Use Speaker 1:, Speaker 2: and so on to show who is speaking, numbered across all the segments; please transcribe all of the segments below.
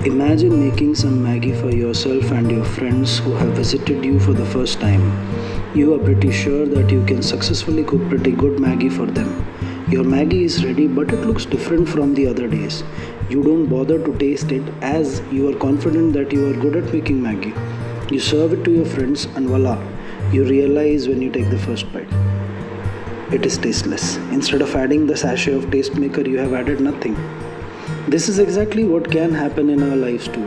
Speaker 1: Imagine making some Maggie for yourself and your friends who have visited you for the first time. You are pretty sure that you can successfully cook pretty good Maggie for them. Your Maggie is ready, but it looks different from the other days. You don't bother to taste it as you are confident that you are good at making Maggie. You serve it to your friends and voila, you realize when you take the first bite. It is tasteless. Instead of adding the sachet of Tastemaker, you have added nothing. This is exactly what can happen in our lives too.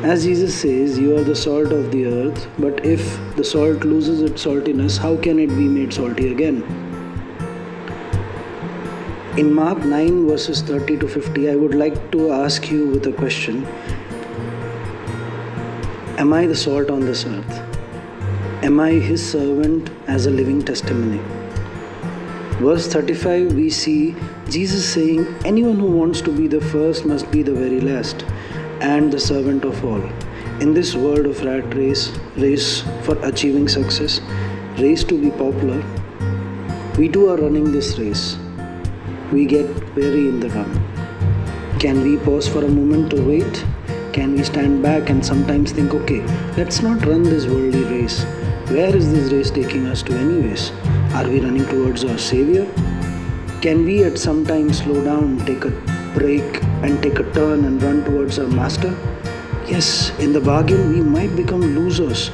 Speaker 1: As Jesus says, you are the salt of the earth, but if the salt loses its saltiness, how can it be made salty again? In Mark 9 verses 30 to 50, I would like to ask you with a question. Am I the salt on this earth? Am I His servant as a living testimony? Verse 35, we see Jesus saying, anyone who wants to be the first must be the very last and the servant of all. In this world of rat race for achieving success, race to be popular, we too are running this race. We get weary in the run. Can we pause for a moment to wait? Can we stand back and sometimes think, okay, let's not run this worldly race. Where is this race taking us to anyways? Are we running towards our Savior? Can we at some time slow down, take a break and take a turn and run towards our Master? Yes, in the bargain we might become losers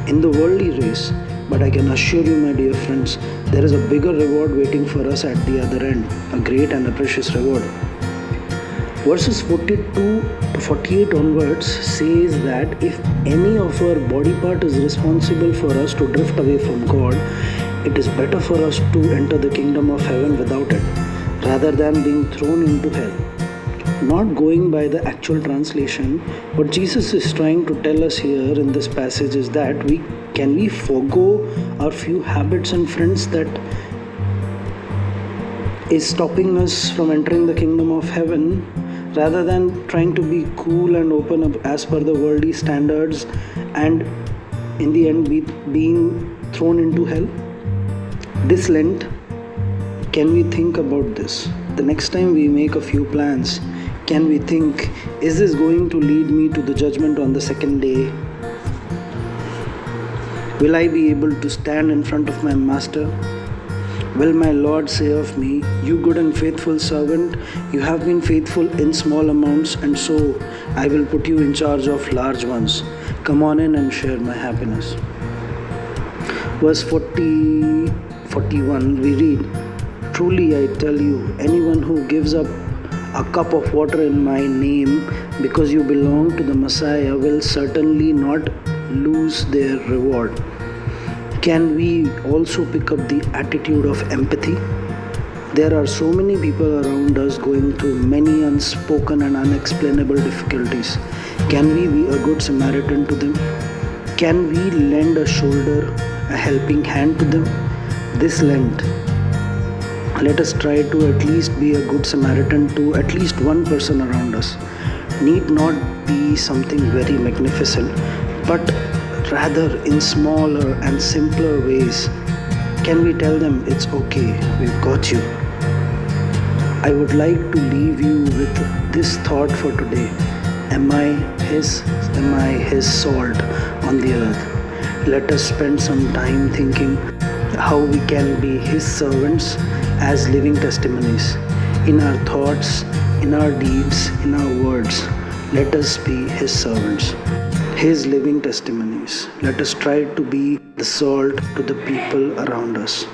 Speaker 1: in the worldly race, but I can assure you, my dear friends, there is a bigger reward waiting for us at the other end, a great and a precious reward. Verses 42 to 48 onwards says that if any of our body part is responsible for us to drift away from God, it is better for us to enter the kingdom of heaven without it, rather than being thrown into hell. Not going by the actual translation, what Jesus is trying to tell us here in this passage is that can we forego our few habits and friends that is stopping us from entering the kingdom of heaven, rather than trying to be cool and open up as per the worldly standards and in the end being thrown into hell? This Lent, can we think about this? The next time we make a few plans, can we think, is this going to lead me to the judgment on the second day? Will I be able to stand in front of my Master? Will my Lord say of me, you good and faithful servant, you have been faithful in small amounts, and so I will put you in charge of large ones. Come on in and share my happiness. Verse 41, we read, truly I tell you, anyone who gives up a cup of water in my name because you belong to the Messiah will certainly not lose their reward. Can we also pick up the attitude of empathy? There are so many people around us going through many unspoken and unexplainable difficulties. Can we be a good Samaritan to them? Can we lend a shoulder, a helping hand to them? This Lent, let us try to at least be a good Samaritan to at least one person around us. Need not be something very magnificent, but rather in smaller and simpler ways. Can we tell them it's okay, we've got you? I would like to leave you with this thought for today. Am I His salt on the earth? Let us spend some time thinking how we can be His servants as living testimonies. In our thoughts, in our deeds, in our words, let us be His servants, His living testimonies. Let us try to be the salt to the people around us.